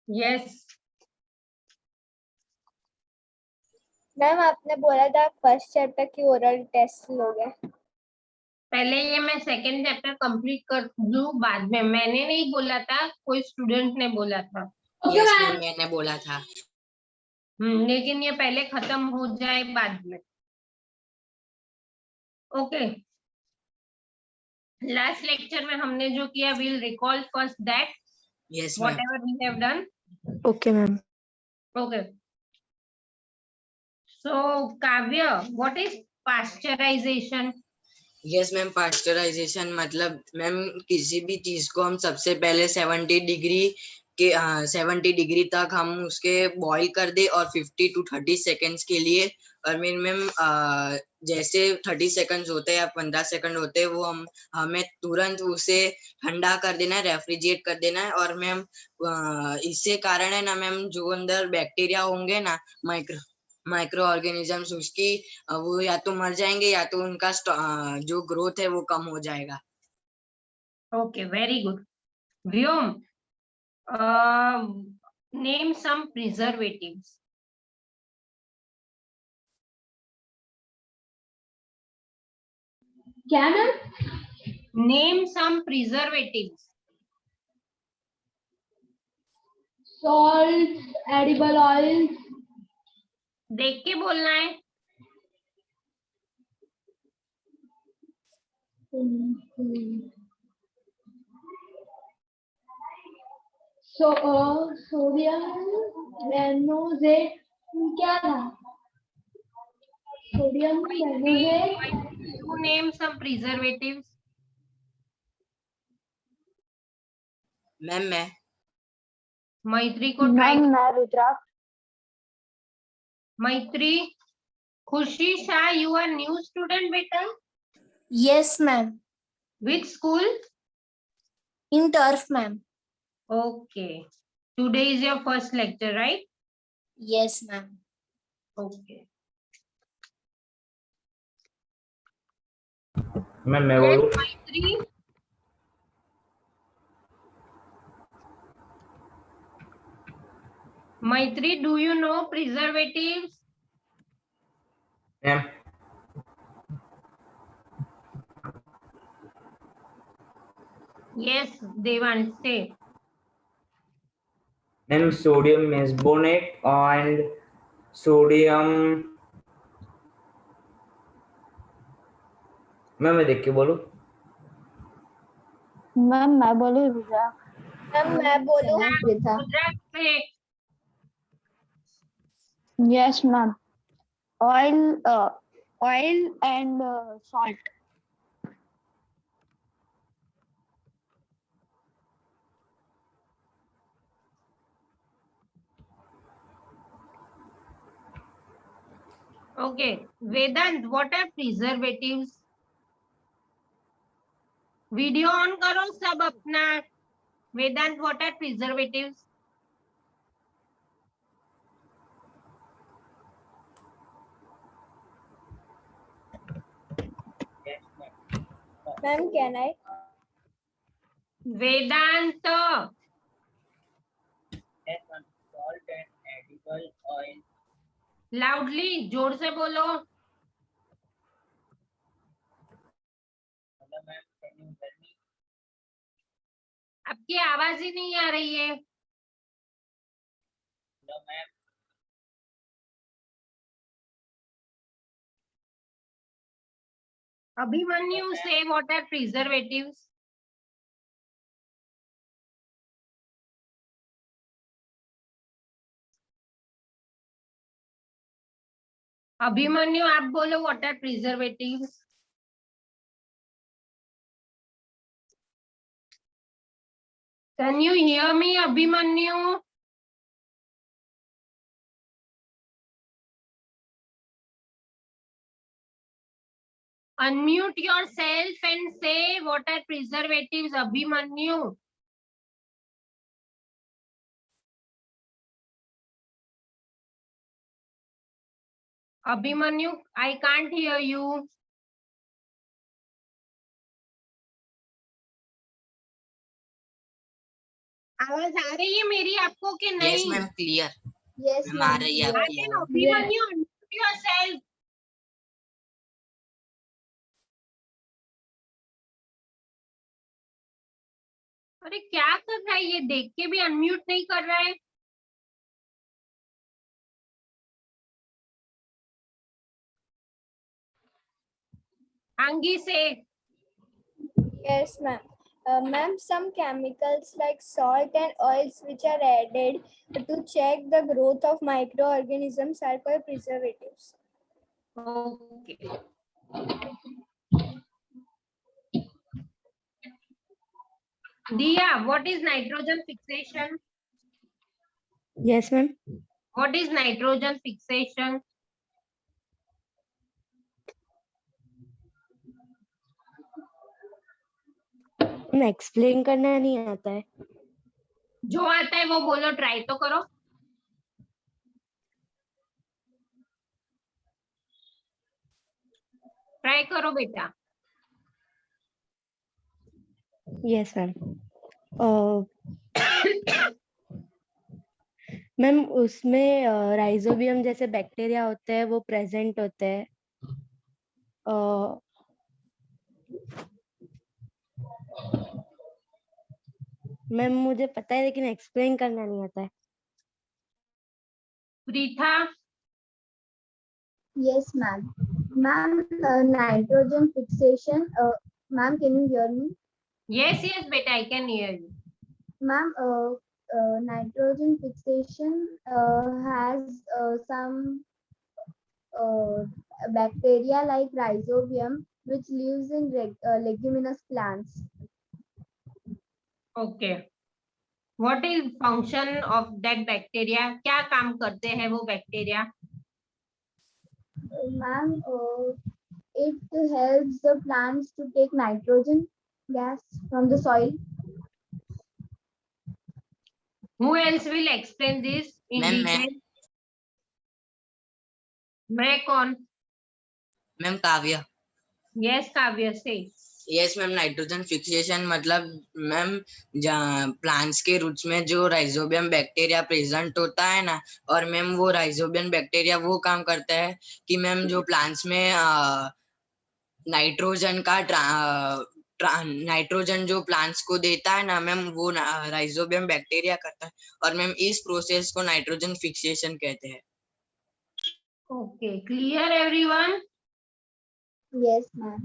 Yes ma'am आपने बोला था फर्स्ट चैप्टर की ओरल टेस्ट लोगे। पहले ये मैं सेकंड चैप्टर कंप्लीट कर दूं, बाद में। मैंने नहीं बोला था, कोई स्टूडेंट ने बोला था। यस मैम, मैंने बोला था। लेकिन ये पहले खत्म हो जाए बाद में। ओके, लास्ट लेक्चर में हमने जो किया, will recall first that yes ma'am. Whatever we have done. Okay ma'am. Okay, so Kavya, what is pasteurisation? Yes ma'am, pasteurisation मतलब मैम किसी भी चीज को हम सबसे पहले 70 डिग्री तक हम उसके बॉईल कर दे और 50 to 30 सेकेंड्स के लिए। और मैम जैसे 30 सेकेंड्स होते हैं या 15 सेकंड होते हैं, वो हमें तुरंत उसे ठंडा कर देना है, रेफ्रिजरेट कर देना है। और मैम इससे कारण है ना मैम, जो अंदर बैक्टीरिया होंगे ना, माइक्रो ऑर्गेनिजम्स, उसकी वो या तो मर जाएंगे या तो उनका जो ग्रोथ है वो कम हो जाएगा। Okay, very good. Vyom, name some preservatives. क्या ma'am? Name some preservatives. Salt, edible oil. देख के बोलना है। सोडियम बेंजोएट, क्या था? Sodium benzoate. You name some preservatives. Ma'am मैं मैत्री को ट्राई। मैं Rudraksh. Maitri, Khushi Shah, you are new student बेटा? Yes ma'am. Which school? In turf ma'am. Okay. Today is your first lecture, right? Yes ma'am. Okay. Ma'am मैं Yes, बोलूं? Maitri. Maitri, do you know preservatives? Ma'am Yes, Devan, say. Ma'am sodium मेसबोनेट and sodium. मैं देख के बोलूं? Ma'am मैं बोली रुद्राक्ष। Ma'am मैं बोलूं? Rudrak, say. Yes ma'am, oil and salt. Okay. Vedant, what are preservatives? Video on करो सब अपना। Vedant, what are preservatives? Ma'am can I? Vedant, salt and edible oil. Loudly, जोर से बोलो। आपकी आवाज ही नहीं आ रही है। अभिमन्यु, से व्हाट आर प्रिजर्वेटिव्स? अभिमन्यु, आप बोलो, what are preservatives? Can you hear me, Abhimanyu? Unmute yourself and say what are preservatives, Abhimanyu. Abhimanyu, I can't hear you. आवाज आ रही है मेरी आपको कि यस नहीं? मैम क्लियर Yes, मैम आ ma'am. रही है Clear. आपकी Then आवाज। Abhimanyu, unmute yourself. अरे क्या कर रहा है ये, देख के भी अनम्यूट नहीं कर रहा है। आंगी से Yes, ma'am. Ma'am, some chemicals like salt and oils which are added to check the growth of microorganisms are called preservatives. Okay Diya, what is nitrogen fixation? Yes, ma'am. What is nitrogen fixation? मैं explain करना नहीं आता है। जो आता है वो बोलो, ट्राई तो करो। ट्राई करो बेटा। Yes ma'am. मैम उसमें राइजोबियम जैसे बैक्टीरिया होते हैं वो प्रेजेंट होते हैं। मैम मुझे पता है लेकिन एक्सप्लेन करना नहीं आता है। Preetha, Yes, ma'am. Ma'am, nitrogen fixation. Ma'am, can you hear me? Yes yes बेटा, I can hear you. Ma'am, nitrogen fixation has some bacteria like rhizobium which lives in leguminous plants. Okay, what is function of that bacteria? क्या काम करते हैं वो bacteria? Ma'am, it helps the plants to take nitrogen gas from the soil. Who else will explain this in ma'am detail? मैं कौन? Ma'am Kavya. Yes काव्य से। Yes ma'am, nitrogen fixation मतलब मैम प्लांट्स के रूट्स में जो राइजोबियम बैक्टीरिया प्रेजेंट होता है ना, और मैम वो राइजोबियम बैक्टीरिया वो काम करता है कि मैम जो प्लांट्स में नाइट्रोजन का नाइट्रोजन जो प्लांट्स को देता है ना मैम, वो राइजोबियम बैक्टीरिया करता है, और मैम इस प्रोसेस को नाइट्रोजन फिक्सेशन कहते हैं। Okay, clear everyone? Yes, ma'am.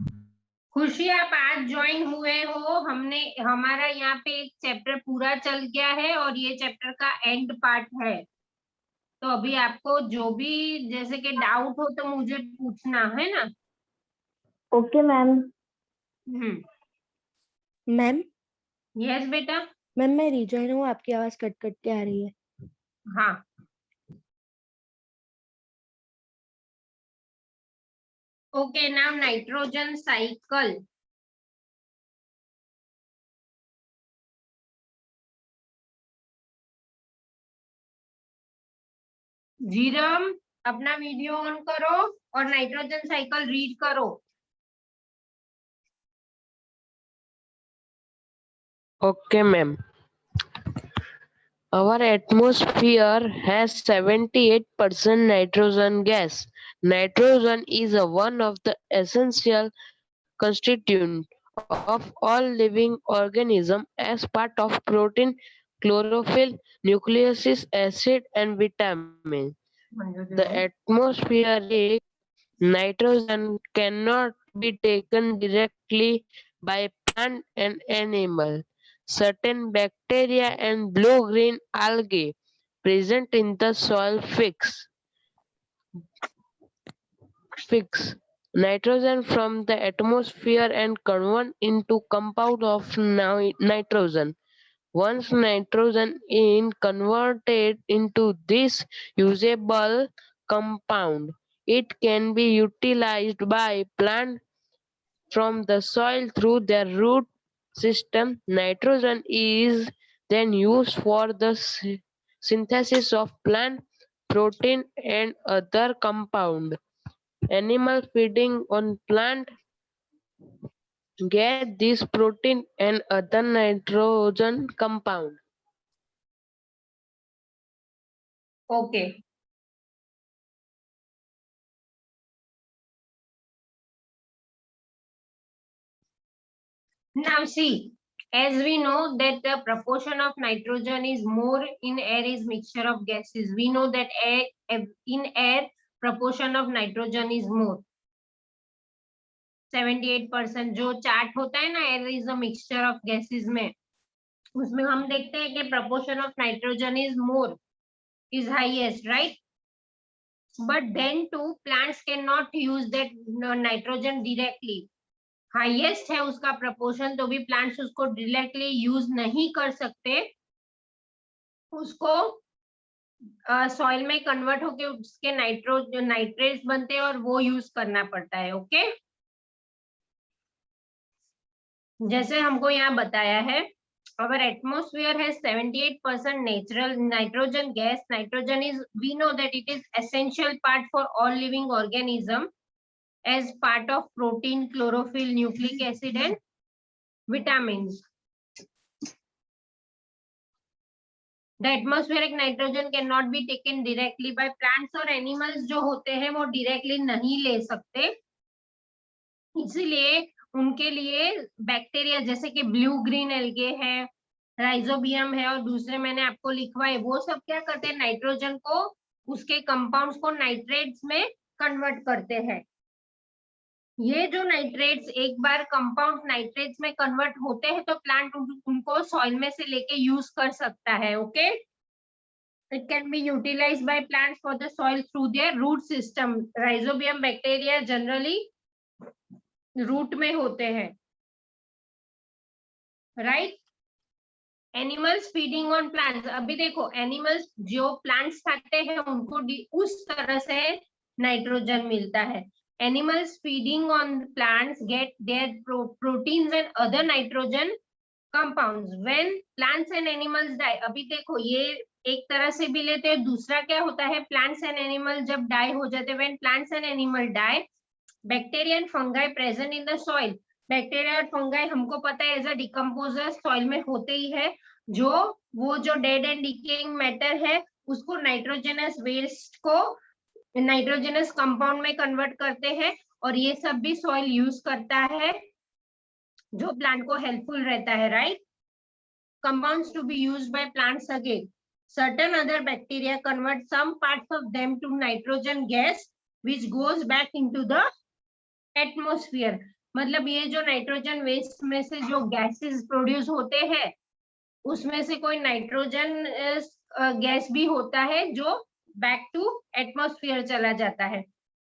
खुशी, आप आज ज्वाइन हुए हो। हमने हमारा यहाँ पे एक चैप्टर पूरा चल गया है और ये चैप्टर का एंड पार्ट है। तो अभी आपको जो भी जैसे कि डाउट हो तो मुझे पूछना है ना। Okay, ma'am. मैम यस बेटा। मैम मैं रिजॉइन हूँ, आपकी आवाज कट कट के आ रही है। हाँ, okay, now nitrogen cycle. Jhiram, अपना वीडियो ऑन करो और नाइट्रोजन साइकिल रीड करो। Okay, ma'am. Our atmosphere has 78% nitrogen gas. Nitrogen is one of the essential constituents of all living organisms as part of protein, chlorophyll, nucleic acid, and vitamins. The atmospheric nitrogen cannot be taken directly by plant and animal. Certain bacteria and blue-green algae present in the soil fix nitrogen from the atmosphere and convert into compound of nitrogen. Once nitrogen is converted into this usable compound, it can be utilized by plants from the soil through their root system. Nitrogen is then used for the synthesis of plant protein and other compounds. Animal feeding on plant get this protein and other nitrogen compound. Okay. Now see, as we know that the proportion of nitrogen is more in air is mixture of gases. We know that in air proportion of nitrogen is more. 78% जो chart होता है ना air is a mixture of gases में, उसमें हम देखते हैं कि proportion of nitrogen is more, is highest, right? But then too plants cannot use that nitrogen directly. Highest है उसका प्रपोर्शन, तो भी प्लांट्स उसको डायरेक्टली यूज नहीं कर सकते, उसको सॉइल में कन्वर्ट होके उसके नाइट्रेट्स बनते हैं और वो यूज करना पड़ता है। ओके, जैसे हमको यहाँ बताया है, our atmosphere has 78% natural nitrogen gas. Nitrogen is, we know that it is essential part for all living organism as part of protein, chlorophyll, nucleic acid and vitamins. The atmospheric nitrogen cannot be taken directly by plants और animals जो होते हैं वो directly नहीं ले सकते, इसीलिए उनके लिए बैक्टीरिया जैसे कि ब्लू ग्रीन एल्गे है, राइजोबियम है और दूसरे मैंने आपको लिखवाए, वो सब क्या करते हैं, नाइट्रोजन को, उसके कंपाउंड्स को नाइट्रेट्स में कन्वर्ट करते हैं। ये जो नाइट्रेट्स एक बार कंपाउंड नाइट्रेट्स में कन्वर्ट होते हैं तो प्लांट उनको सॉइल में से लेके यूज कर सकता है। Okay, it can be utilised by plants for the soil through their root system. Rhizobium bacteria generally root में होते हैं, right. Animals feeding on plants, अभी देखो एनिमल्स जो प्लांट्स खाते हैं उनको उस तरह से नाइट्रोजन मिलता है। Animals feeding on plants get their proteins and other nitrogen compounds when plants and animals die. अभी देखो ये एक तरह से भी लेते हैं, दूसरा क्या होता है, plants and animals जब die हो जाते हैं, when plants and animal die, bacteria and fungi present in the soil. Bacteria और फंगाई हमको पता है एज अ डिकम्पोजर सॉइल में होते ही है, जो वो जो डेड एंड डिकेइंग मैटर है उसको नाइट्रोजनस वेस्ट को नाइट्रोजनस कंपाउंड में कन्वर्ट करते हैं, और ये सब भी सॉइल यूज करता है जो प्लांट को हेल्पफुल रहता है, right. Compounds to be used by plants again, certain other bacteria convert some parts of them to nitrogen gas which goes back into the atmosphere. मतलब ये जो नाइट्रोजन वेस्ट में से जो गैसेस प्रोड्यूस होते हैं उसमें से कोई नाइट्रोजन गैस भी होता है जो back to atmosphere चला जाता है।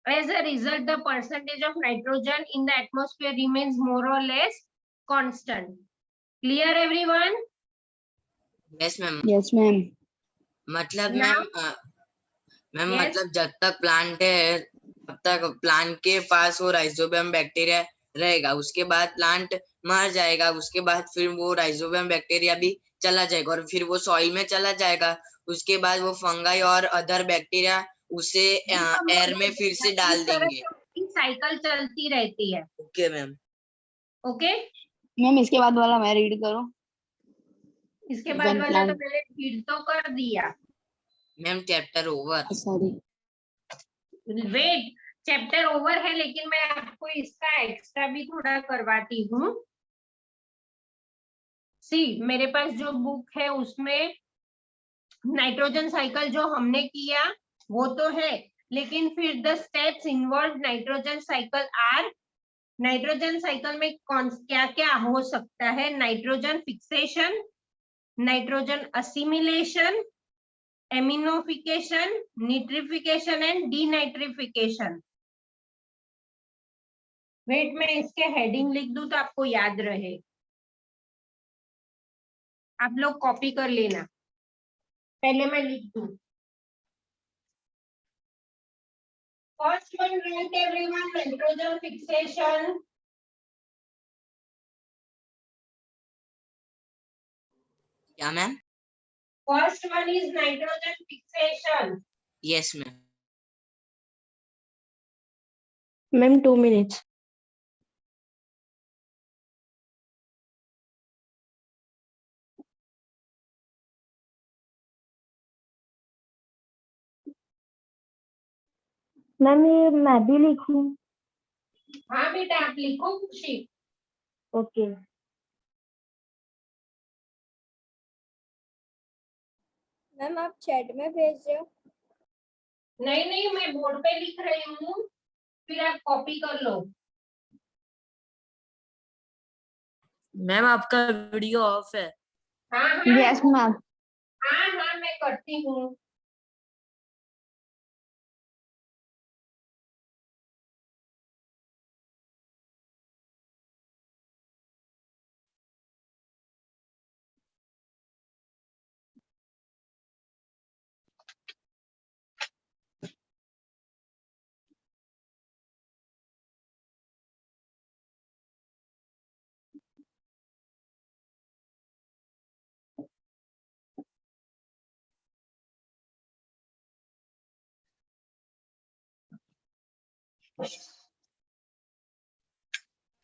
As a result, the percentage of nitrogen in the atmosphere remains more or less constant. Clear everyone? Yes ma'am. Yes, ma'am. मतलब Now- मैम Yes. मतलब जब तक प्लांट है तब तक प्लांट के पास वो राइजोबियम बैक्टीरिया रहेगा, उसके बाद प्लांट मर जाएगा, उसके बाद फिर वो राइजोबियम बैक्टीरिया भी चला जाएगा और फिर वो सॉइल में चला जाएगा, उसके बाद वो फंगाई और अदर बैक्टीरिया उसे एयर में फिर से डाल देंगे। साइकिल चलती रहती है। Okay ma'am. ओके, मैम इसके बाद वाला मैं रीड करूं? इसके बाद When वाला तो plant- मैंने रीड तो कर दिया। Ma'am chapter over. Sorry, wait, chapter over है लेकिन मैं आपको इसका एक्स्ट्रा भी थोड़ा करवाती हूँ। सी मेरे पास जो बुक है उसमें नाइट्रोजन साइकिल जो हमने किया वो तो है, लेकिन फिर the steps involve nitrogen cycle are, nitrogen cycle में कौन क्या क्या हो सकता है, nitrogen fixation, nitrogen assimilation, ammonification, nitrification and denitrification. Wait में इसके हेडिंग लिख दूं तो आपको याद रहे, आप लोग कॉपी कर लेना, पहले मैं लिख दूं। First one, write everyone, nitrogen fixation. क्या ma'am? First one is nitrogen fixation. Yes ma'am. Ma'am 2 minutes. Ma'am ये मैं भी लिखूं? हाँ बेटा आप लिखो खुशी। ओके मैम आप चैट में भेज रहे हो? नहीं नहीं मैं बोर्ड पे लिख रही हूँ, फिर आप कॉपी कर लो। मैम आपका वीडियो ऑफ है। हाँ हाँ यस मैम। हाँ हाँ मैं करती हूँ।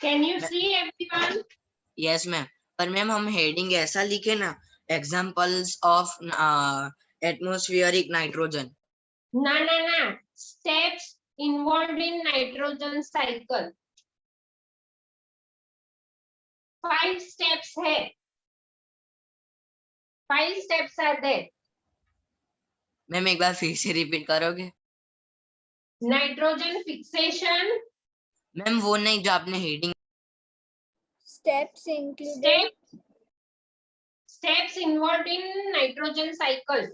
Can you see everyone? Yes ma'am, पर मैम हम हेडिंग ऐसा लिखे ना, एग्जांपल्स ऑफ एटमॉस्फेरिक नाइट्रोजन। ना ना ना, steps involved in nitrogen cycle. 5 steps है, 5 steps are there. मैम एक बार फिर से रिपीट करोगे? Nitrogen fixation, मैम वो नहीं जो आपने heading. Steps included. steps involved in nitrogen cycle.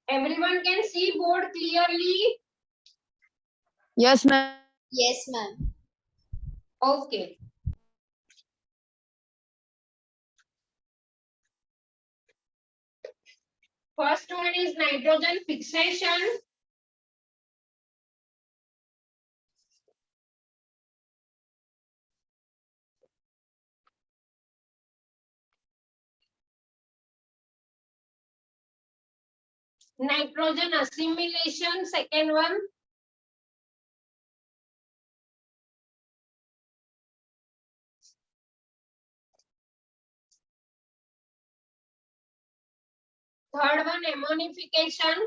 Everyone can see board clearly? Yes ma'am. Yes ma'am. Okay. First one is nitrogen fixation. Nitrogen assimilation, second one. Third one, ammonification.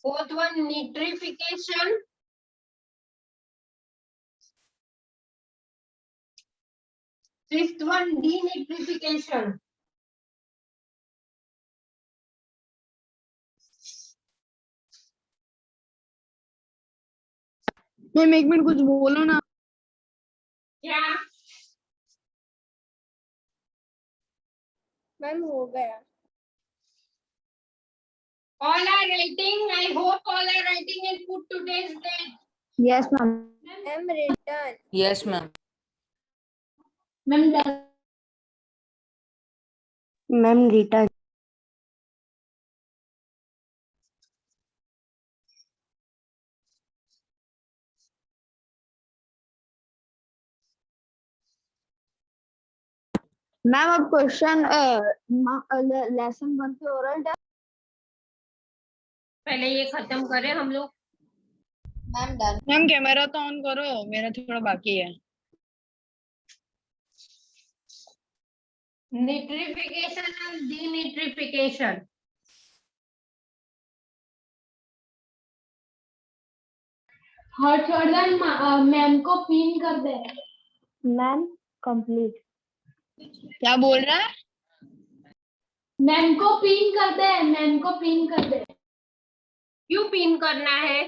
Fourth one, nitrification. Fifth one, denitrification. Ma'am 1 minute कुछ बोलो ना। क्या? Ma'am हो गया। All are writing. I hope all are writing and put today's date. Yes ma'am. Ma'am return. Yes ma'am. Ma'am Rita. Ma'am अब question lesson 1 पे oral test. पहले ये खत्म करें हम लोग। Ma'am done. मैम कैमरा तो ऑन करो, मेरा थोड़ा बाकी है। Nitrification and denitrification. Harshvardhan ma'am को पिन कर दे। Ma'am complete. क्या बोल रहा है? मैम को पिन कर दे, मैम को पिन कर दे। क्यों पिन करना है?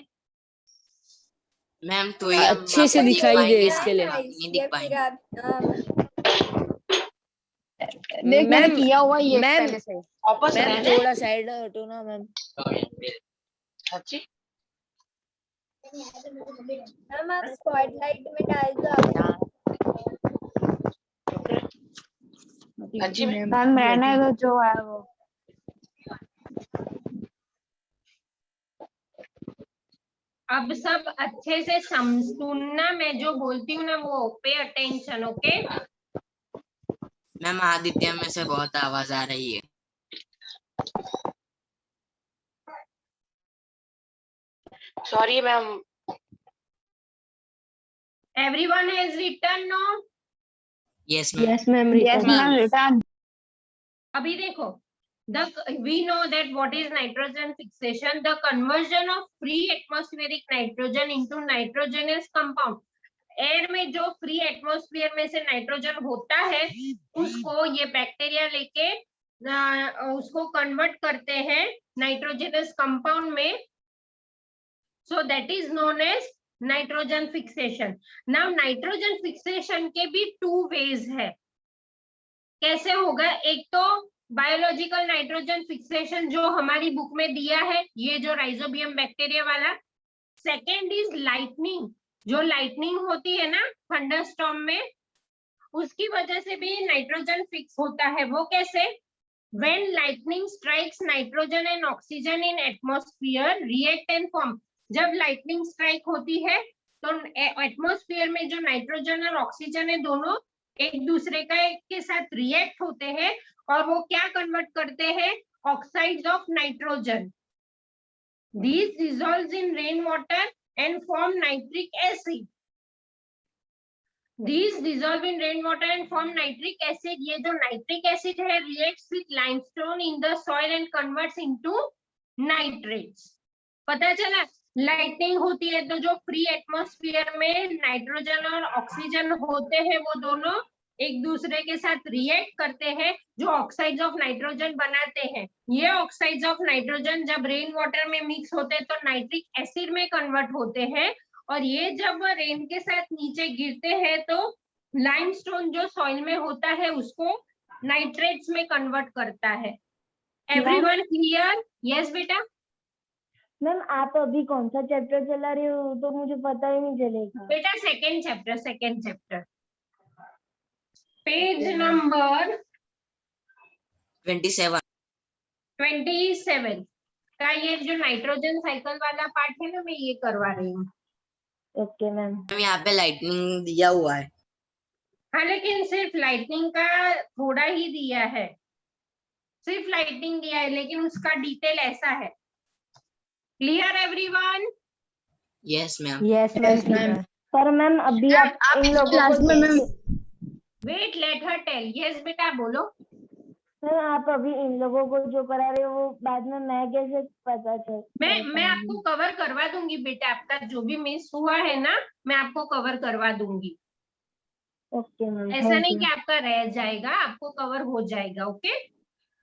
मैम तो ये हम अच्छे से आपको दिखाई दे दिखाएंगे, इसके लिए। नहीं दिख पाएंगे। देख मैंने मैम किया हुआ ये मैम पहले से। मैम थोड़ा साइड हटो ना मैम। मैम आप स्पॉटलाइट में डाल दो। मैम मैंने तो जो है वो अब सब अच्छे से सुनना, मैं जो बोलती हूँ ना वो pay attention, okay. Ma'am Aditya में से बहुत आवाज आ रही है। Sorry ma'am. Everyone has written no? Yes ma'am. Yes, ma'am. Yes, Written. ma'am. Return. अभी देखो, we know that what is nitrogen fixation, the conversion of free atmospheric nitrogen into nitrogenous compound। Air में जो free atmosphere में से nitrogen होता है उसको ये बैक्टीरिया लेके उसको कन्वर्ट करते हैं नाइट्रोजनस कंपाउंड में। So that is known as nitrogen fixation. Now nitrogen fixation के भी 2 वेज है। कैसे होगा? एक तो बायोलॉजिकल नाइट्रोजन फिक्सेशन जो हमारी बुक में दिया है, ये जो राइजोबियम बैक्टीरिया वाला। सेकेंड इज लाइटनिंग, जो लाइटनिंग होती है ना थंडरस्टॉर्म में, उसकी वजह से भी नाइट्रोजन फिक्स होता है। वो कैसे? When lightning strikes nitrogen and oxygen in atmosphere react and form। जब लाइटनिंग स्ट्राइक होती है तो एटमॉस्फेयर में जो नाइट्रोजन और ऑक्सीजन है दोनों एक दूसरे के साथ रिएक्ट होते हैं और वो क्या कन्वर्ट करते हैं? Oxides of nitrogen. These dissolves in rainwater and form nitric acid। These dissolve in rainwater and form nitric acid। ये जो nitric acid है reacts with limestone in the soil and converts into nitrates। पता चला? Lightning होती है तो जो free atmosphere में नाइट्रोजन और ऑक्सीजन होते हैं वो दोनों एक दूसरे के साथ रिएक्ट करते हैं जो ऑक्साइड्स ऑफ नाइट्रोजन बनाते हैं। ये ऑक्साइड्स ऑफ नाइट्रोजन जब रेन वाटर में मिक्स होते हैं तो नाइट्रिक एसिड में कन्वर्ट होते हैं और ये जब रेन के साथ नीचे गिरते हैं तो लाइमस्टोन जो सॉइल में होता है उसको नाइट्रेट्स में कन्वर्ट करता है। Everyone clear? यस बेटा। मैम आप अभी कौन सा चैप्टर चला रहे हो तो मुझे पता ही नहीं चलेगा। बेटा सेकेंड चैप्टर पेज नंबर 27 का ये जो नाइट्रोजन साइकिल वाला पार्ट है ना मैं ये करवा रही हूँ। Okay ma'am. यहाँ पे लाइटनिंग दिया हुआ है। हाँ लेकिन सिर्फ लाइटनिंग का थोड़ा ही दिया है, सिर्फ लाइटनिंग दिया है लेकिन उसका डिटेल ऐसा है। Clear everyone? Yes ma'am. Yes ma'am. पर मैम अभी आप इन लोगों को wait let her tell. Yes बेटा बोलो। मैम आप अभी इन लोगों को जो करा रहे हो वो बाद में मैं कैसे पता चल? मैं आपको कवर करवा दूंगी बेटा, आपका जो भी मिस हुआ है ना मैं आपको कवर करवा दूंगी। Okay ma'am. ऐसा नहीं कि आपका रह जाएगा, आपको कवर हो जाएगा। ओके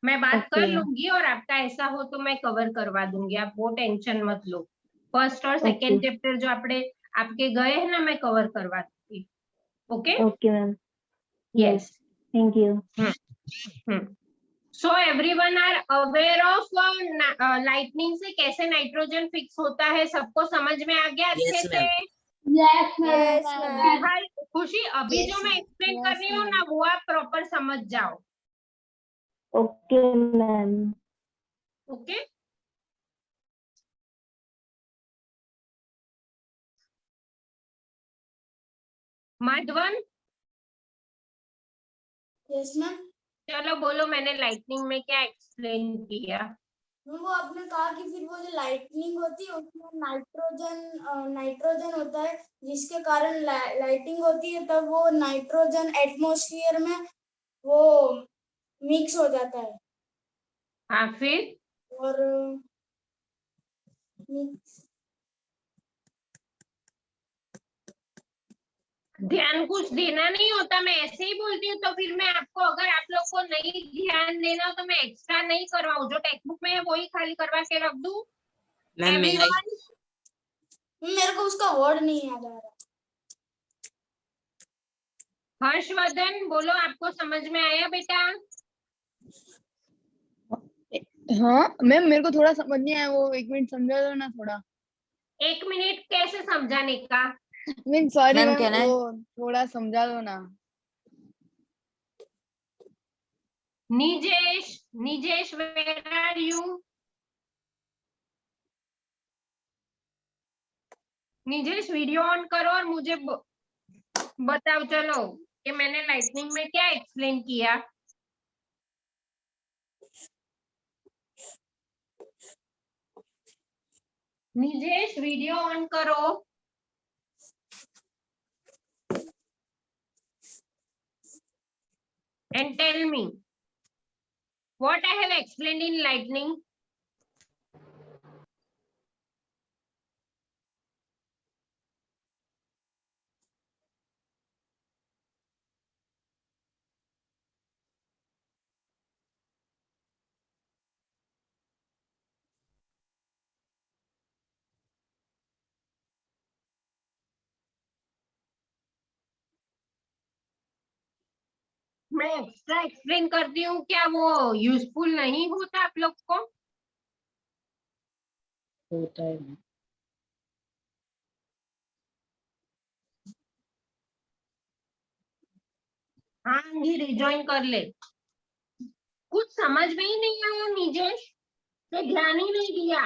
मैं बात कर लूंगी और आपका ऐसा हो तो मैं कवर करवा दूंगी, आप वो टेंशन मत लो। फर्स्ट और सेकेंड चैप्टर जो आपके गए हैं ना मैं कवर करवा दूंगी। Okay okay ma'am. Yes thank you. So everyone are aware of lightning से कैसे नाइट्रोजन फिक्स होता है? सबको समझ में आ गया अच्छे से? Yes Yes, ma'am. ma'am. खुशी अभी जो मैं एक्सप्लेन कर रही हूँ ना वो आप प्रॉपर समझ जाओ। Okay ma'am. Okay Madhavan Yes, ma'am. चलो बोलो मैंने लाइटनिंग में क्या एक्सप्लेन किया? वो आपने कहा कि फिर वो जो लाइटनिंग होती है उसमें नाइट्रोजन होता है जिसके कारण लाइटिंग होती है, तब वो नाइट्रोजन एटमॉस्फेयर में वो मिक्स हो जाता है हाँ फिर और ध्यान कुछ देना नहीं होता, मैं ऐसे ही बोलती हूँ तो फिर मैं आपको, अगर आप लोग को नहीं ध्यान देना हो तो मैं एक्स्ट्रा नहीं करवाऊँ, जो टेक्स्ट बुक में है वही खाली करवा के रख दूँ। मैम मेरे को उसका वर्ड नहीं याद आ रहा। हर्षवर्धन बोलो आपको समझ में आया बेटा? हाँ मैम मेरे को थोड़ा समझ नहीं आया, वो 1 मिनट समझा दो ना थोड़ा। 1 मिनट कैसे समझाने का? Mean sorry ma'am, ma'am can I? वो थोड़ा समझा दो ना। Nijesh where are you? Nijesh video on करो और मुझे बताओ चलो कि मैंने लाइटनिंग में क्या एक्सप्लेन किया। निजेश वीडियो ऑन करो। And tell me what I have explained in lightning. मैं एक्स्ट्रा एक्सप्लेन करती हूँ, क्या वो यूजफुल नहीं होता आप लोग को? होता है। हाँ जी, रिजॉइन कर ले। कुछ समझ में ही नहीं आया निजेश, तो ध्यान ही नहीं दिया।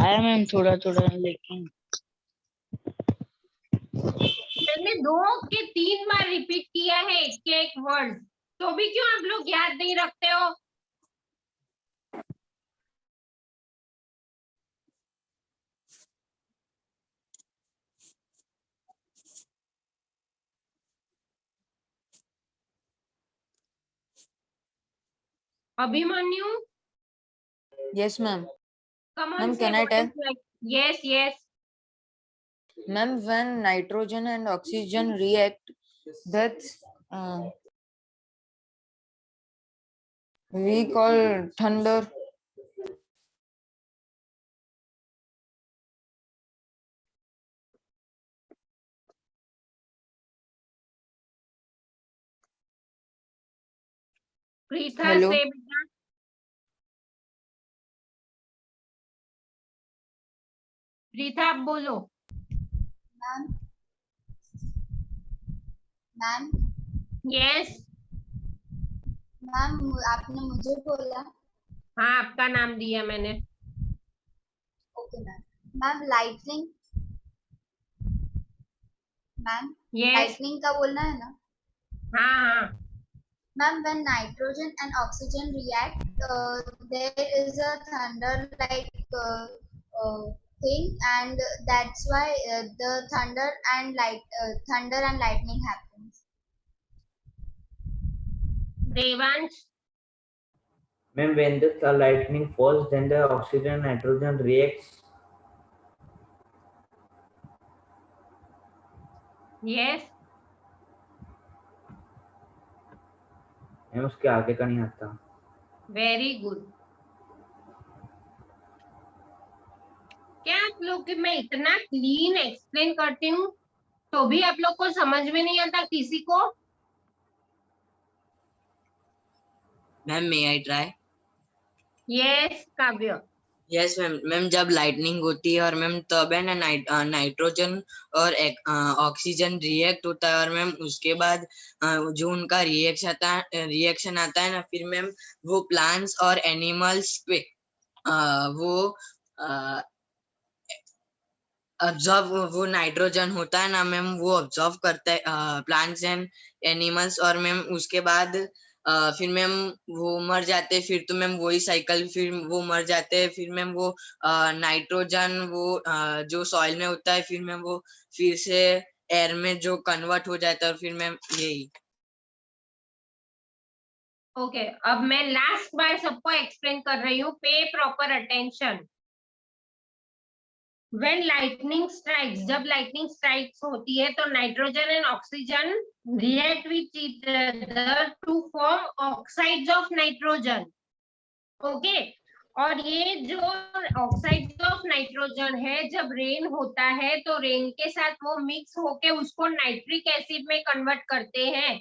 आया मैम थोड़ा थोड़ा, लेकिन मैंने 2 के 3 बार रिपीट किया है एक वर्ड, तो भी क्यों आप लोग याद नहीं रखते हो? Abhimanyu, yes ma'am. come on, Ma'am, say can I what tell? is like. Yes, yes. Ma'am, when nitrogen and oxygen react, that's we call thunder. Preetha Hello. से बेटा। प्रीथा आप बोलो। Ma'am ma'am yes. मैम आपने मुझे बोला। हाँ, आपका नाम दिया मैंने। Okay ma'am. Ma'am lightning, ma'am yes. Lightning का बोलना है ना? हाँ हाँ। Ma'am, when nitrogen and oxygen react, there is a thunder-like thing, and that's why the thunder and lightning happens. Devansh. Ma'am, when the lightning falls, then the oxygen and nitrogen reacts. Yes. Ma'am उसके आगे का नहीं आता। Very good. क्या आप लोग मैं इतना क्लीन एक्सप्लेन करती हूँ तो भी आप लोग को समझ में नहीं आता किसी को? Ma'am may I try? Yes Kavya. Yes ma'am. Ma'am जब लाइटनिंग होती है और मैम तब है ना नाइट्रोजन और ऑक्सीजन रिएक्ट होता है और मैम उसके बाद जो उनका रिएक्शन आता है ना, फिर मैम वो प्लांट्स और एनिमल्स पे वो ऑब्जर्व, वो नाइट्रोजन होता है ना मैम, वो ऑब्जर्व करता है प्लांट्स एंड एनिमल्स, और मैम उसके बाद फिर मैम वो मर जाते हैं। फिर तो मैम वही साइकिल, फिर वो मर जाते हैं, फिर मैम वो नाइट्रोजन वो जो सॉइल में होता है, फिर मैम वो फिर से एयर में जो कन्वर्ट हो जाता है, और फिर मैम यही। ओके, अब मैं लास्ट बार सबको एक्सप्लेन कर रही हूँ, पे proper attention. When lightning strikes, जब lightning strikes होती है तो nitrogen and oxygen react with each other to form oxides of nitrogen. Okay, और ये जो ऑक्साइड्स ऑफ नाइट्रोजन है, जब रेन होता है तो रेन के साथ वो मिक्स होके उसको नाइट्रिक एसिड में कन्वर्ट करते हैं।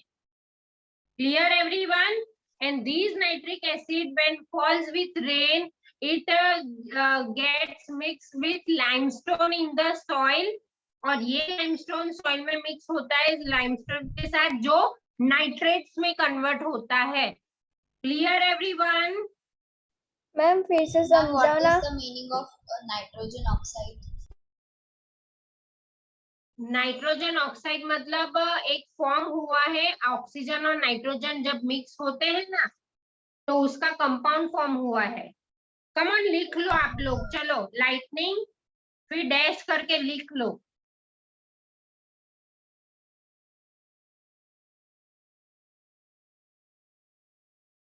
Clear everyone? And these nitric acid when falls with rain, it gets mixed with limestone in the soil, और ये limestone soil में mix होता है limestone के साथ जो nitrates में convert होता है। Clear everyone? मैम फिर से Ma'am, what समझाना। is the meaning of nitrogen oxide? Nitrogen oxide मतलब एक फॉर्म हुआ है, ऑक्सीजन और नाइट्रोजन जब मिक्स होते हैं ना तो उसका कंपाउंड फॉर्म हुआ है। कम ऑन लिख लो आप लोग, चलो लाइटनिंग फिर डैश करके लिख लो।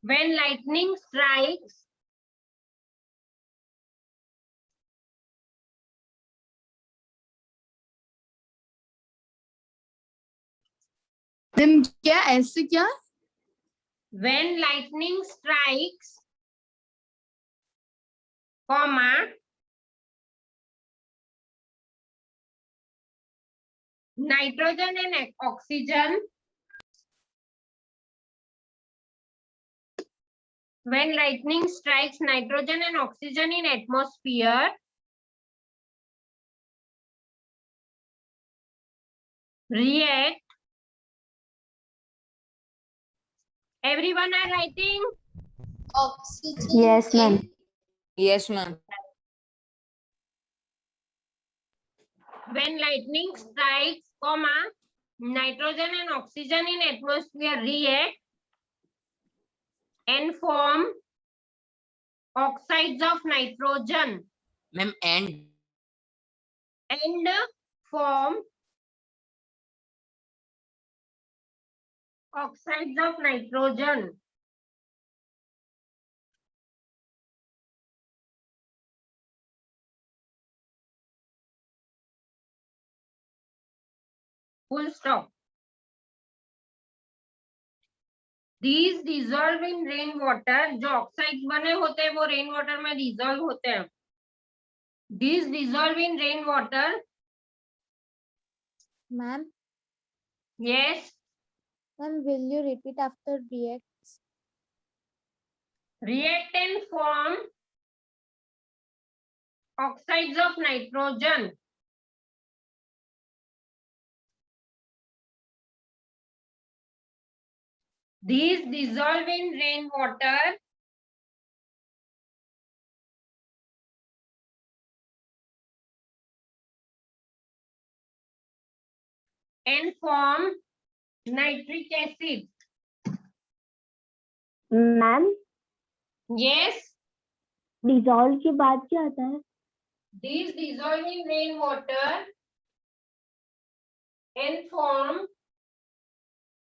When lightning strikes, मैम क्या ऐसे क्या? when lightning strikes, comma, nitrogen and oxygen, when lightning strikes nitrogen and oxygen in atmosphere, react. Everyone are writing? Oxygen. Yes, ma'am. Yes, ma'am. When lightning strikes, comma, nitrogen and oxygen in atmosphere react and form oxides of nitrogen ma'am and and form oxides of nitrogen. Full stop. These dissolve in rainwater. जो oxides बने होते हैं वो rain water में dissolve होते हैं. These dissolve in rainwater. Ma'am, Yes. ma'am, will you repeat after reacts? React and form oxides of nitrogen. These dissolve in rainwater and form nitric acid. Ma'am Yes. Dissolve के बाद क्या आता है? These dissolve in rainwater and form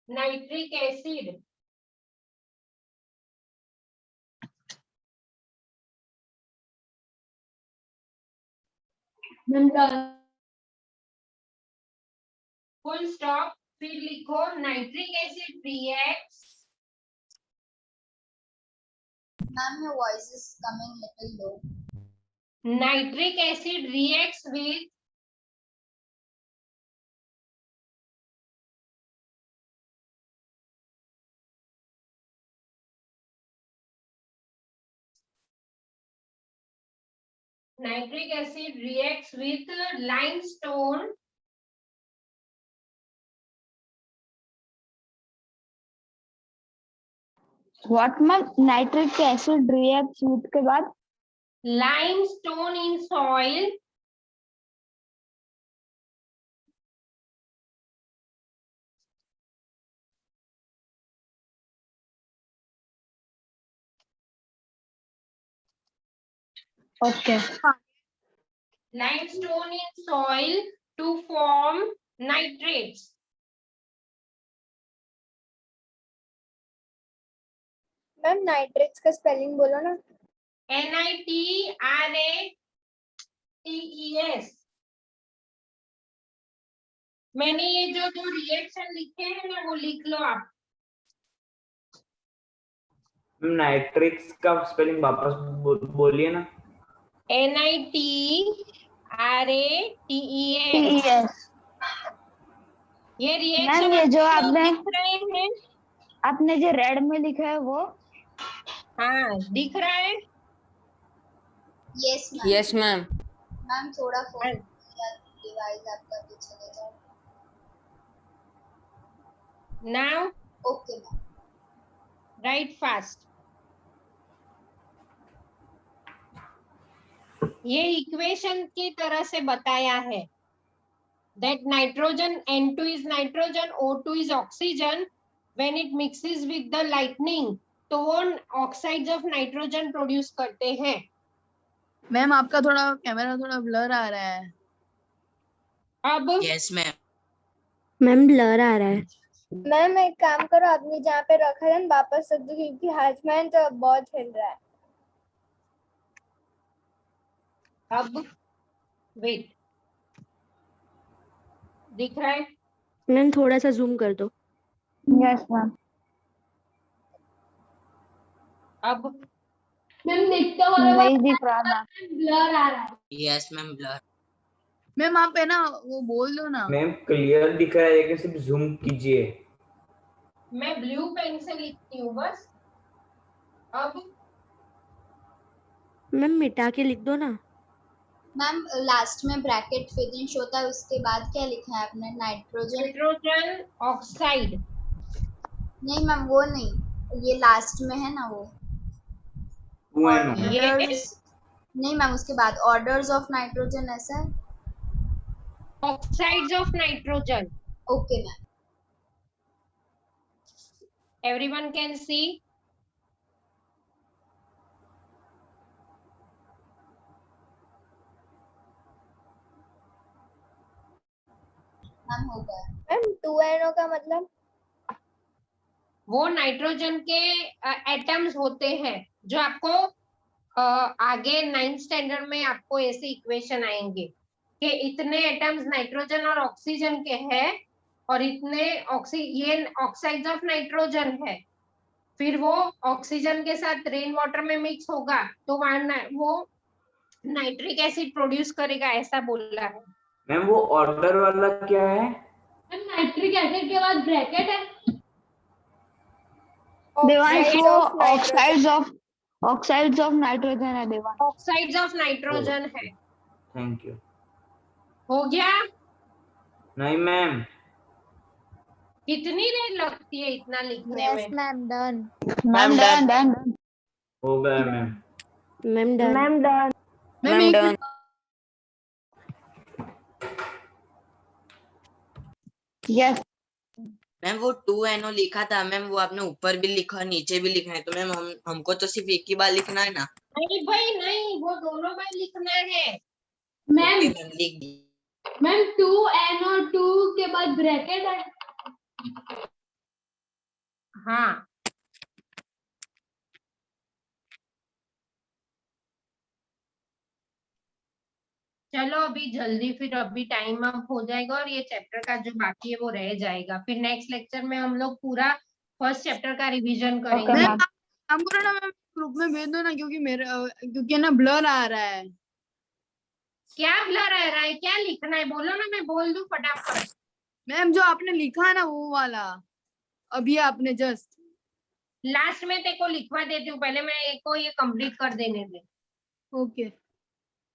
nitric acid. Full stop. फिर लिखो nitric acid reacts. Ma'am, your voice is coming little low. Nitric acid reacts with limestone what ma'am? Nitric acid reacts with के बाद limestone in soil okay limestone in soil to form nitrates. Ma'am nitrates का spelling बोलो ना. NITRATES. मैंने ये जो दो reaction लिखे हैं ना वो लिख लो आप. नाइट्रिक्स का स्पेलिंग वापस बोलिए ना. NITRATES. ये रिएक्शन मैम ये जो आपने जो रेड में लिखा है वो हाँ दिख रहा है. Yes ma'am. Yes, ma'am. Ma'am थोड़ा फोन डिवाइस आपका पीछे ले जाओ. Now okay ma'am. write fast. ये इक्वेशन की तरह से बताया है. that nitrogen N2 is nitrogen, O2 is oxygen. When it mixes with the lightning, तो वो ऑक्साइड्स ऑफ नाइट्रोजन प्रोड्यूस करते हैं. मैम आपका थोड़ा कैमरा थोड़ा ब्लर आ रहा है. अब यस मैम. मैम ब्लर आ रहा है. मैम एक काम करो, आपने जहाँ पे रखा है ना वापस रख दो, क्योंकि हाथ में तो बहुत हिल रहा है. अब वेट, दिख रहा है? मैम थोड़ा सा जूम कर दो. Yes ma'am. अब मैम दिखता हो नहीं दिख रहा ना. ब्लर आ रहा है. Yes ma'am blur. मैम आप है ना वो बोल दो ना. मैम क्लियर दिख रहा है लेकिन सिर्फ जूम कीजिए. मैं ब्लू पेन से लिखती हूँ बस. अब मैम मिटा के लिख दो ना. मैम लास्ट में ब्रैकेट फिनिश होता है, उसके बाद क्या लिखा है आपने? Nitrogen oxide. नहीं मैम वो नहीं, ये लास्ट में है ना वो. 2NO. यस, नहीं मैम उसके बाद ऑर्डर्स ऑफ नाइट्रोजन ऐसा है. Oxides of nitrogen. Okay ma'am. Everyone can see. Ma'am हो गया. मैम 2NO का मतलब? वो नाइट्रोजन के एटम्स होते हैं जो आपको आगे 9th स्टैंडर्ड में आपको ऐसे इक्वेशन आएंगे कि इतने एटम्स नाइट्रोजन और ऑक्सीजन के हैं और इतने ये ऑक्साइड्स ऑफ नाइट्रोजन है. फिर वो ऑक्सीजन के साथ रेन वाटर में मिक्स होगा तो वो नाइट्रिक एसिड प्रोड्यूस करेगा, ऐसा बोला है. मैम वो ऑर्डर वाला क्या है? मैम नाइट्रिक एसिड के बाद ब्रैकेट है. देवांश वो ऑक्साइड्स ऑफ नाइट्रोजन है. देवांश ऑक्साइड्स ऑफ नाइट्रोजन है. Thank you. हो गया? नहीं मैम. कितनी देर लगती है इतना लिखने में? Ma'am done. Ma'am done. हो गया ma'am. Ma'am done. Ma'am done. Ma'am एक मिनट. यस मैम वो 2NO लिखा था मैम, वो आपने ऊपर भी लिखा नीचे भी लिखना है, तो मैम हमको तो सिर्फ एक ही बार लिखना है ना? नहीं भाई नहीं, वो दोनों बार लिखना है. मैम ओके मैम लिख दी. मैम 2NO 2 के बाद ब्रैकेट है. हाँ, चलो अभी जल्दी, फिर अभी टाइम अप हो जाएगा और ये चैप्टर का जो बाकी है वो रह जाएगा. फिर नेक्स्ट लेक्चर में हम लोग पूरा फर्स्ट चैप्टर का रिवीजन करेंगे. मैम काम करो ना मैम, ग्रुप में भेज दो ना, क्योंकि ना ब्लर आ रहा है. क्या ब्लर आ रहा है? क्या लिखना है बोलो ना, मैं बोल दूं फटाफट. मैम जो आपने लिखा है ना वो वाला, अभी आपने जस्ट लास्ट में तेको लिखवा देती हूँ, पहले मैं एक को ये कंप्लीट कर देने दे. ओके.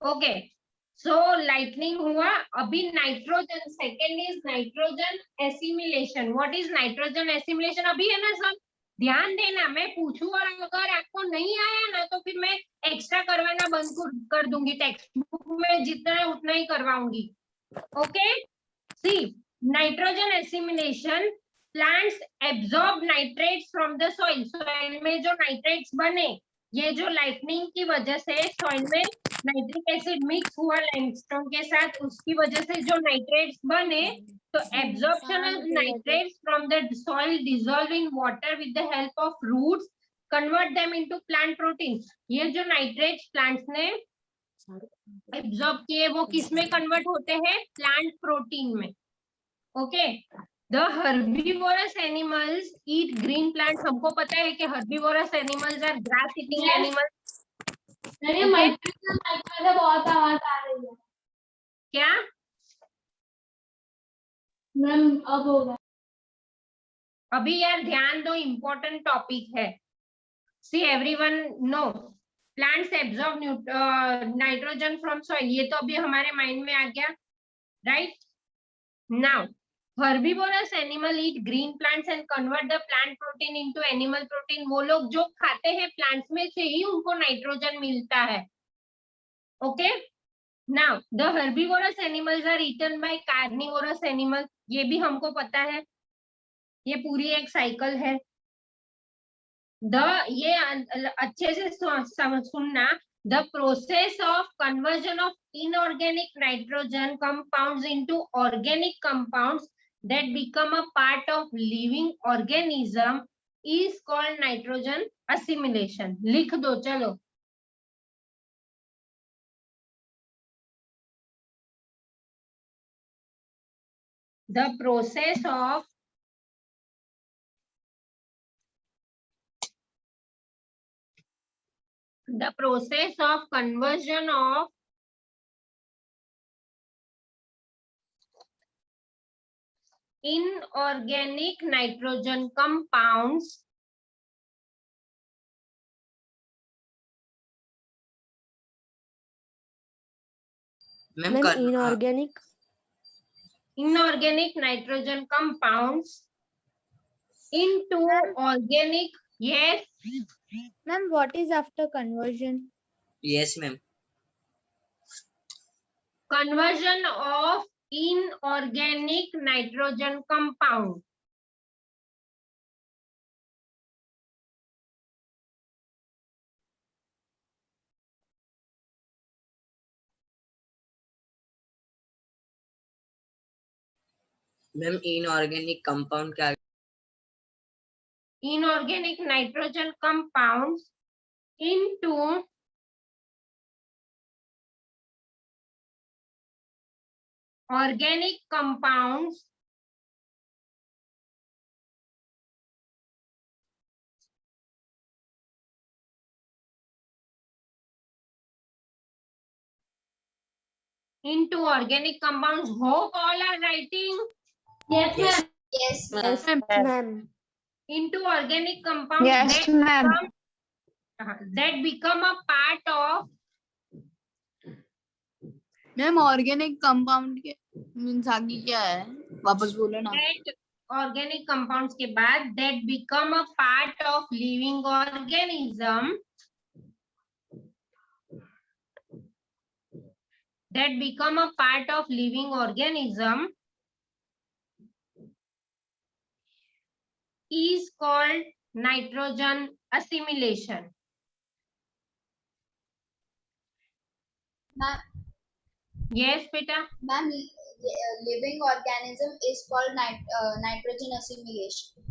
ओके, सो लाइटनिंग हुआ. अभी nitrogen, second is nitrogen assimilation. What is nitrogen assimilation? अभी है ना सब ध्यान देना, मैं पूछूं और अगर आपको नहीं आया ना तो फिर मैं एक्स्ट्रा करवाना बंद कर दूंगी. टेक्स्ट बुक में जितना है उतना ही करवाऊंगी. Okay, see nitrogen assimilation. Plants absorb nitrates from the soil. Soil में जो नाइट्रेट्स बने, ये जो लाइटनिंग की वजह से सॉइल में नाइट्रिक एसिड मिक्स हुआ लाइमस्टोन के साथ, उसकी वजह से जो नाइट्रेट्स बने, तो absorption of nitrates from the soil dissolve in water with the help of roots convert them into plant protein. ये जो नाइट्रेट्स प्लांट्स ने एब्जॉर्ब किए वो किस में कन्वर्ट होते हैं? प्लांट प्रोटीन में. Okay, The herbivorous animals eat green plants. हमको पता है कि herbivorous animals are grass eating animals. मेरे माइक में बहुत आवाज आ रही है. क्या मैम अब होगा. अभी यार ध्यान दो, इम्पोर्टेंट टॉपिक है. See everyone know plants absorb nitrogen from soil. ये तो अभी हमारे माइंड में आ गया, right? Now herbivorous animal eat green plants and convert the plant protein into animal protein. वो लोग जो खाते हैं प्लांट्स में से ही उनको नाइट्रोजन मिलता है. Okay, Now the herbivorous animals are eaten by carnivorous animals. ये भी हमको पता है, ये पूरी एक साइकिल है. ये अच्छे से सुनना. The process of conversion of inorganic nitrogen compounds into organic compounds that become a part of living organism is called nitrogen assimilation. लिख दो चलो. The process of conversion of inorganic nitrogen compounds ma'am ma'am inorganic nitrogen compounds into organic. Yes. Ma'am, what is after conversion? Yes ma'am. Conversion of inorganic nitrogen compound. Ma'am inorganic compound क्या? Inorganic nitrogen compounds into organic compounds Hope all are writing. Yes, ma'am. Yes, ma'am. Yes, ma'am. Into organic compounds Yes, ma'am. that become a part of. Ma'am organic compound के means आगे क्या है, वापस बोलो ना. Organic compounds के बाद that become a part of living organism. That become a part of living organism is called nitrogen assimilation. Ma'am, Yes, beta. ma'am, living organism is called nitrogen assimilation.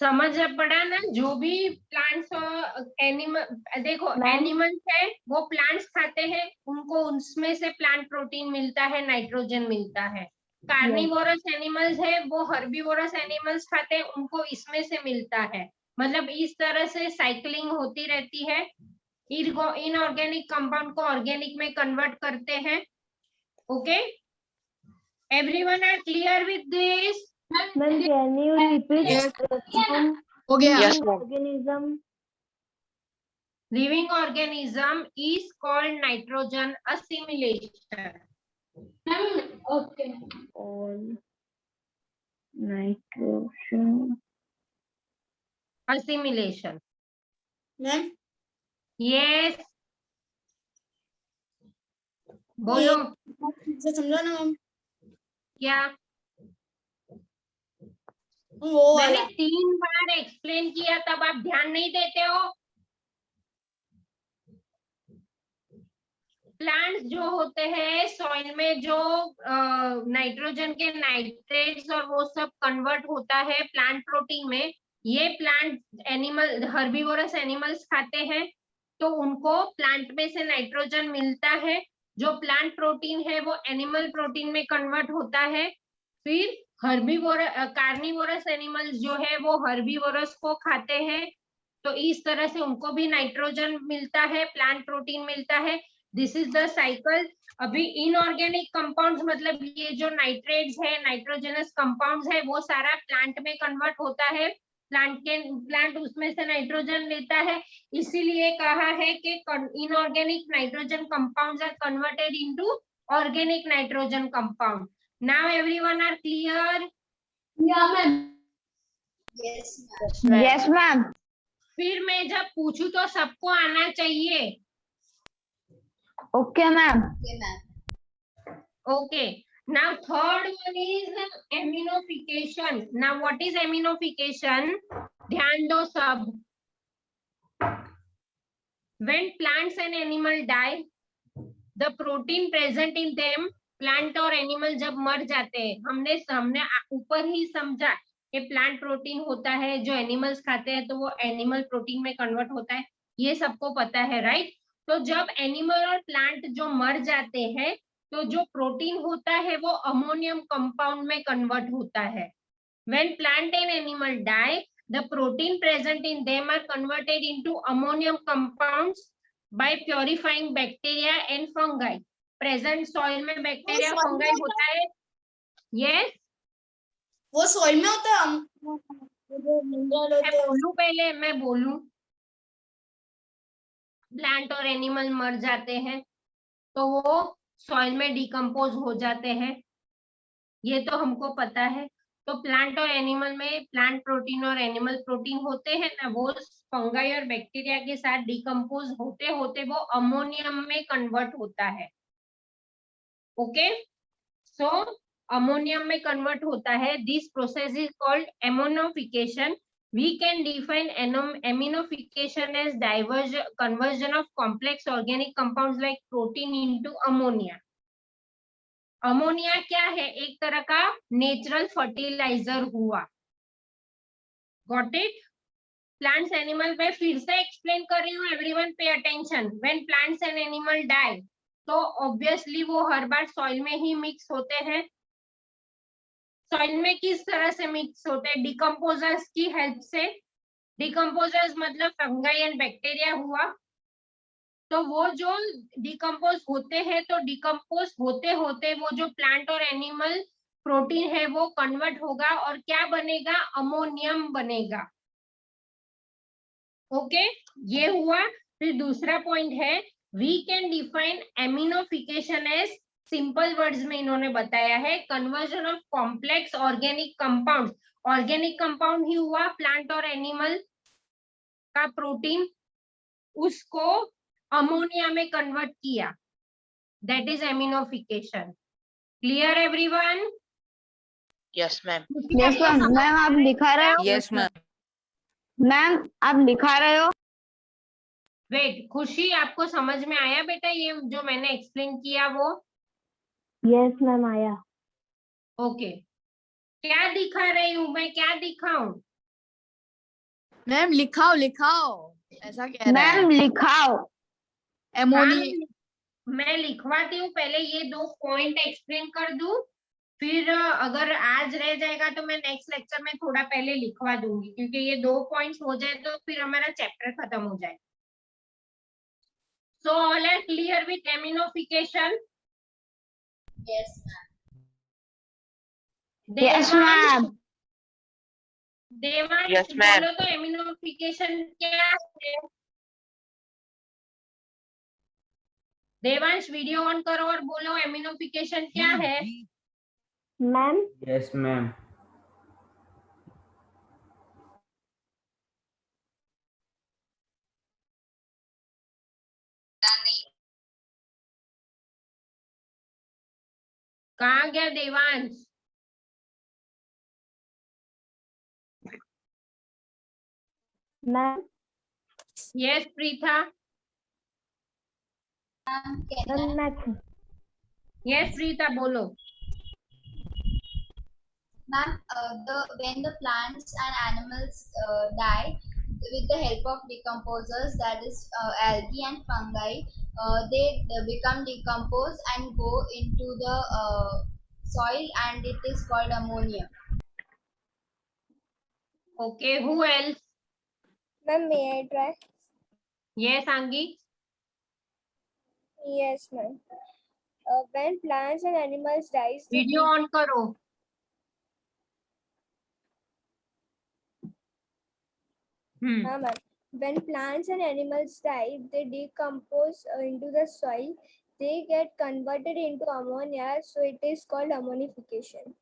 समझ पड़ा ना. जो भी प्लांट्स और animal, देखो animals है वो plants खाते हैं, उनको उसमें से प्लांट प्रोटीन मिलता है, नाइट्रोजन मिलता है. कार्निवोरस एनिमल्स है वो हर्बीवोरस एनिमल्स खाते हैं, उनको इसमें से मिलता है. मतलब इस तरह से साइकिलिंग होती रहती है. इनऑर्गेनिक कंपाउंड को ऑर्गेनिक में कन्वर्ट करते हैं. Okay, everyone are clear with this? Ma'am, can you repeat? हो गया. Yes, ma'am. Organism. Living organism is called nitrogen assimilation. Okay. All nitrogen. Assimilation. Ma'am Yes. बोलो समझो ना मैम. क्या? वो मैंने वाला 3 बार एक्सप्लेन किया, तब आप ध्यान नहीं देते हो. प्लांट्स जो होते हैं सॉइल में, जो नाइट्रोजन के नाइट्रेट्स और वो सब कन्वर्ट होता है प्लांट प्रोटीन में. ये प्लांट एनिमल हर्बीवोरस एनिमल्स खाते हैं, तो उनको प्लांट में से नाइट्रोजन मिलता है. जो प्लांट प्रोटीन है वो एनिमल प्रोटीन में कन्वर्ट होता है. फिर कार्निवोरस एनिमल्स जो है वो हर्बीवोरस को खाते हैं, तो इस तरह से उनको भी नाइट्रोजन मिलता है, प्लांट प्रोटीन मिलता है. This is the cycle. अभी इनऑर्गेनिक कंपाउंड्स मतलब ये जो नाइट्रेट्स है, नाइट्रोजनस कंपाउंड्स है, वो सारा प्लांट में कन्वर्ट होता है. प्लांट उसमें से नाइट्रोजन लेता है. इसीलिए कहा है कि inorganic nitrogen compounds are converted into organic nitrogen compound. Now everyone are clear? Yeah, ma'am. Yes, ma'am. Yes, ma'am. फिर मैं जब पूछूं तो सबको आना चाहिए। Okay ma'am. Okay, ma'am. Okay. Now third one is aminification. Now what is aminification? ध्यान दो सब। When plants and animal die, the protein present in them, plant और एनिमल जब मर जाते हैं, हमने ऊपर ही समझा कि प्लांट प्रोटीन होता है, जो एनिमल्स खाते हैं तो वो एनिमल प्रोटीन में कन्वर्ट होता है, ये सबको पता है, राइट। तो जब एनिमल और प्लांट जो मर जाते हैं तो जो प्रोटीन होता है वो अमोनियम कंपाउंड में कन्वर्ट होता है। When plant and animal die, the protein present in them are converted into ammonium compounds by purifying bacteria and fungi. Present soil में bacteria fungi होता है। Yes? वो सॉइल में होता है, मैं बोलूं प्लांट और एनिमल मर जाते हैं तो वो सॉइल में डिकम्पोज हो जाते हैं, ये तो हमको पता है। तो प्लांट और एनिमल में प्लांट प्रोटीन और एनिमल प्रोटीन होते हैं ना, वो फंगाई और बैक्टीरिया के साथ डिकम्पोज होते होते वो अमोनियम में कन्वर्ट होता है। ओके, सो अमोनियम में कन्वर्ट होता है। This process is called ammonification. We can define aminification as conversion of complex organic compounds like protein into ammonia. Ammonia क्या है? एक तरह का नेचुरल फर्टिलाइजर हुआ। Got it? प्लांट्स एनिमल में फिर से एक्सप्लेन कर रही हूँ, everyone pay attention. When plants and animal die, तो ऑब्वियसली वो हर बार सॉइल में ही मिक्स होते हैं। सॉइल में किस तरह से मिक्स होते हैं? डिकम्पोजर्स की हेल्प से। डिकम्पोजर्स मतलब फंगाई एंड बैक्टीरिया हुआ। तो वो जो डिकम्पोज होते हैं, तो डिकम्पोज होते होते वो जो प्लांट और एनिमल प्रोटीन है वो कन्वर्ट होगा और क्या बनेगा? अमोनियम बनेगा। ओके, ये हुआ। फिर दूसरा पॉइंट है, we can define ammonification as, simple words में इन्होंने बताया है, conversion of complex organic compound. Organic compound ही हुआ प्लांट और एनिमल का प्रोटीन, उसको अमोनिया में कन्वर्ट किया, that is ammonification. Clear everyone? Yes ma'am. Yes ma'am. Ma'am आप लिखा रहे हो? Yes ma'am. मैम आप लिखा रहे हो? वेट, खुशी आपको समझ में आया बेटा ये जो मैंने एक्सप्लेन किया वो? यस मैम आया। ओके, क्या दिखा रही हूँ मैं? क्या दिखाऊं? मैम लिखाओ लिखाओ, ऐसा कह रहा है। मैम लिखाओ। एमोनी मैं लिखवाती हूँ, पहले ये दो पॉइंट एक्सप्लेन कर दूं, फिर अगर आज रह जाएगा तो मैं नेक्स्ट लेक्चर में थोड़ा पहले लिखवा दूंगी, क्योंकि ये 2 पॉइंट्स हो जाए तो फिर हमारा चैप्टर खत्म हो जाए। So all are clear with ammonification? Yes, ma'am. Yes ma'am. Devansh Yes, ma'am. बोलो तो एमिनोफिकेशन क्या है? देवांश वीडियो ऑन करो और बोलो एमिनोफिकेशन क्या है? Ma'am yes ma'am. कहाँ गया Devansh? Ma'am yes Preetha. Ma'am, can I? Yes Preeta बोलो। Ma'am, when the plants and animals die with the help of decomposers, that is algae and fungi, they become decomposed and go into the soil, and it is called ammonia. Okay, who else? Ma'am, may I try? Yes, Angi. Yes, ma'am. When plants and animals die, video on करो। हाँ ma'am. When plants and animals die, they decompose into the soil. They get converted into ammonia, so it is called ammonification.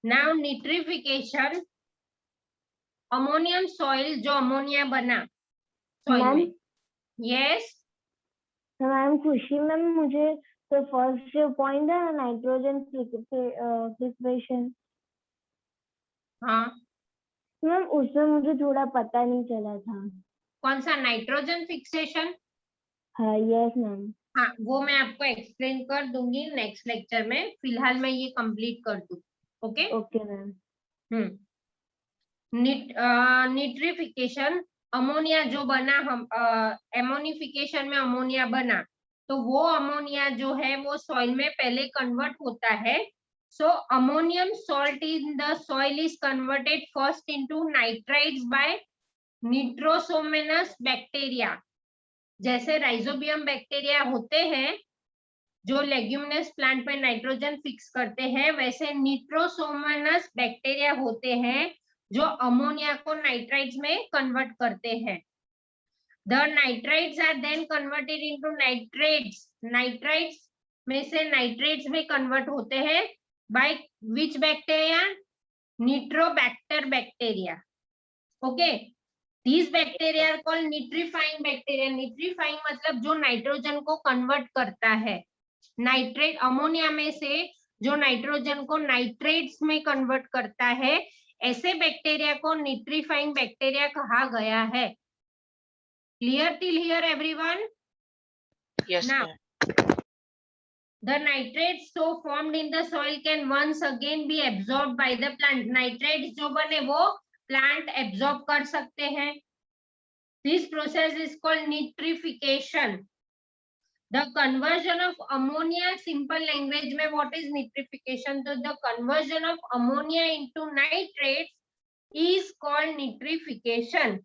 Now nitrification. Ammonium soil जो ammonia बना soil ma'am में। Yes ma'am खुशी ma'am, मुझे तो first जो point है nitrogen fixation, हाँ, ma'am उसमें मुझे थोड़ा पता नहीं चला था। कौन सा नाइट्रोजन फिक्सेशन? हाँ यस मैम। हाँ, वो मैं आपको एक्सप्लेन कर दूंगी नेक्स्ट लेक्चर में, फिलहाल मैं ये कंप्लीट कर दूँ। Okay okay ma'am. Nitrification, ammonia जो बना, हम एमोनिफिकेशन में अमोनिया बना, तो वो अमोनिया जो है वो सॉइल में पहले कन्वर्ट होता है। So ammonium salt in the soil is converted first into nitrites by nitrosomonas bacteria. जैसे राइजोबियम बैक्टीरिया होते हैं जो लेग्यूमिनस प्लांट में नाइट्रोजन फिक्स करते हैं, वैसे निट्रोसोमनस बैक्टीरिया होते हैं जो अमोनिया को नाइट्राइट्स में कन्वर्ट करते हैं। The nitrites are then converted into nitrates, nitrites में से नाइट्रेट्स में कन्वर्ट होते हैं by which bacteria? Nitrobacter bacteria. Okay, these bacteria are called nitrifying bacteria. nitrifying मतलब जो नाइट्रोजन को कन्वर्ट करता है, नाइट्रेट अमोनिया में से जो नाइट्रोजन को नाइट्रेट्स में कन्वर्ट करता है, ऐसे बैक्टीरिया को निट्रीफाइंग बैक्टीरिया कहा गया है। Clear till here everyone? Yes, Now, ma'am. the nitrates so formed in the soil can once again be absorbed by the plant. nitrates जो बने वो प्लांट एब्जॉर्ब कर सकते हैं। This process is called nitrification. The conversion of ammonia, simple language में what is nitrification? So the conversion of ammonia into nitrates is called nitrification.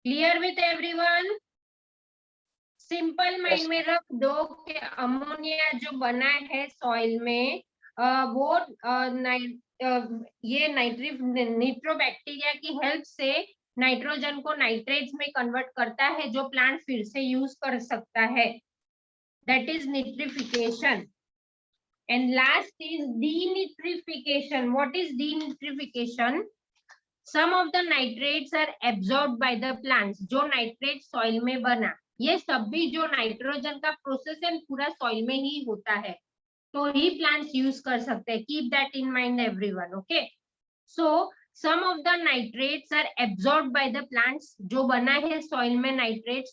Clear with everyone? Simple mind में रख दो कि ammonia जो बना है सॉइल में वो ये निट्रोबैक्टीरिया की हेल्प से नाइट्रोजन को नाइट्रेट्स में कन्वर्ट करता है जो प्लांट फिर से यूज कर सकता है। That is nitrification. And last is denitrification. What is denitrification? Some of the nitrates are absorbed by the plants. जो नाइट्रेट सॉइल में बना, ये सब भी जो नाइट्रोजन का प्रोसेस है पूरा सॉइल में ही होता है, तो ही प्लांट्स यूज कर सकते हैं। Keep that in mind everyone. Okay, so some of the nitrates are absorbed by the plants. जो बना है सॉइल में नाइट्रेट्स,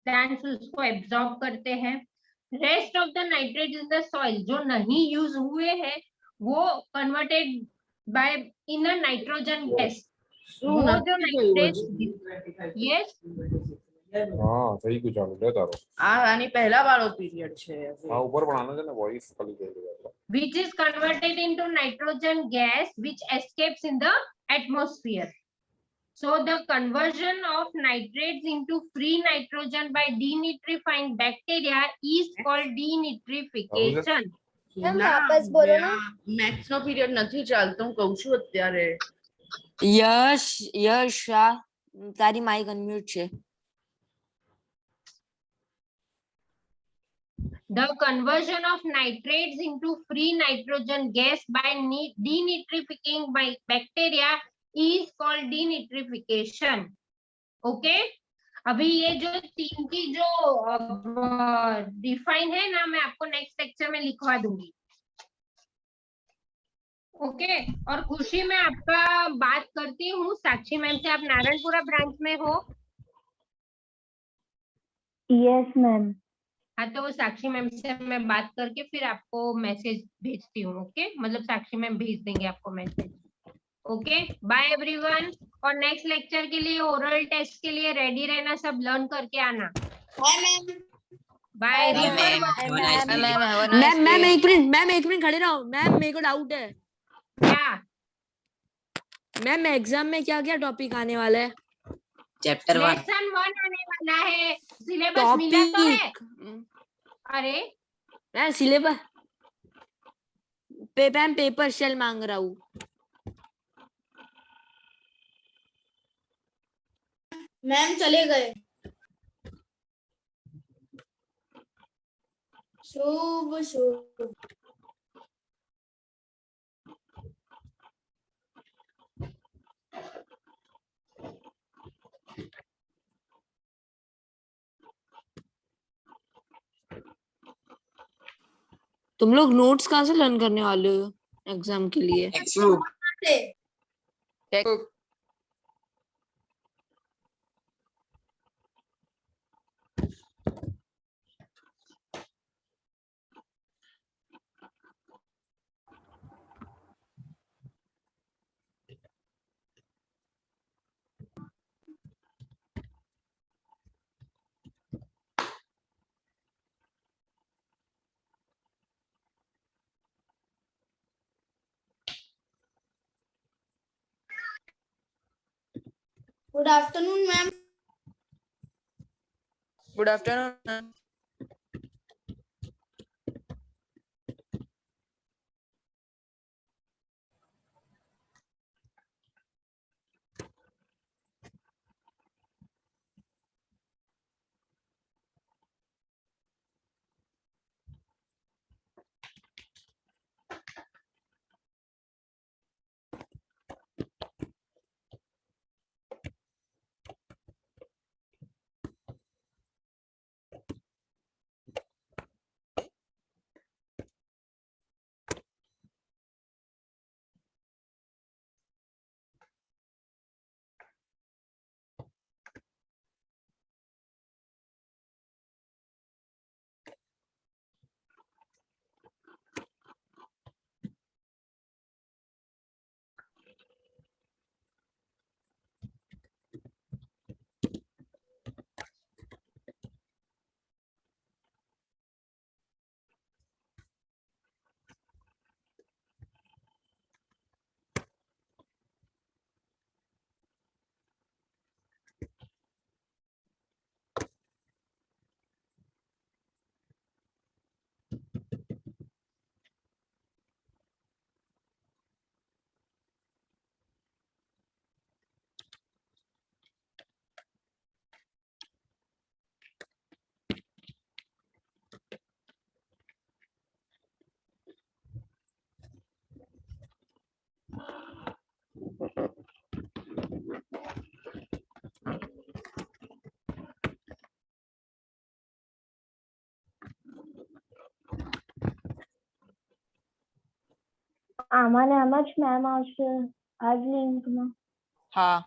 प्लांट्स उसको एब्सॉर्ब करते हैं। Rest of the nitrates in the soil जो नहीं यूज हुए हैं वो कन्वर्टेड बाय इन अ नाइट्रोजन गैस। वो जो नाइट्रेट्स, यस हाँ सही कुछ ચાલુ લે તારો આની પહેલા વાળો પીરિયડ છે હા ઉપર પણ આનો છે ને વોઇસ ખાલી કહી દે which is converted into nitrogen gas which escapes in the atmosphere. So the conversion of nitrates into free nitrogen by denitrifying bacteria is called denitrification. Ma'am वापस बोलो ना। મેથ્સ નો પીરિયડ નથી ચાલતો, હું કહું છું અત્યારે। યશ તારી માઇક અનમ્યુટ છે। The conversion of nitrates into free nitrogen gas by denitrifying by bacteria is called denitrification. Okay? अभी ये जो तीन की जो डिफाइन है ना, मैं आपको नेक्स्ट लेक्चर में लिखवा दूंगी। ओके, और खुशी में आपका बात करती हूँ साक्षी मैम से। आप नारायणपुरा ब्रांच में हो? Yes ma'am. हाँ, तो वो साक्षी मैम से मैं बात करके फिर आपको मैसेज भेजती हूँ। ओके, मतलब साक्षी मैम भेज देंगे आपको मैसेज। Okay, bye everyone. और नेक्स्ट लेक्चर के लिए ओरल टेस्ट के लिए रेडी रहना, सब लर्न करके आना। बाय मैम एक मिनट खड़े रहो। मैम मेरे को डाउट है। क्या मैम एग्जाम में क्या क्या टॉपिक आने वाला है? चैप्टर 1 लेसन 1 आने वाला है। सिलेबस मिला तो है? अरे मैं सिलेबस पेपर शेल मांग रहा हूँ। मैम चले गए। शुभ शुभ। तुम लोग नोट्स कहाँ से लर्न करने वाले हो एग्जाम के लिए? Good afternoon, ma'am. Good afternoon, ma'am. આમાં ને આમાં જ મેમ આવશે આ જ લિંકમાં. हाँ.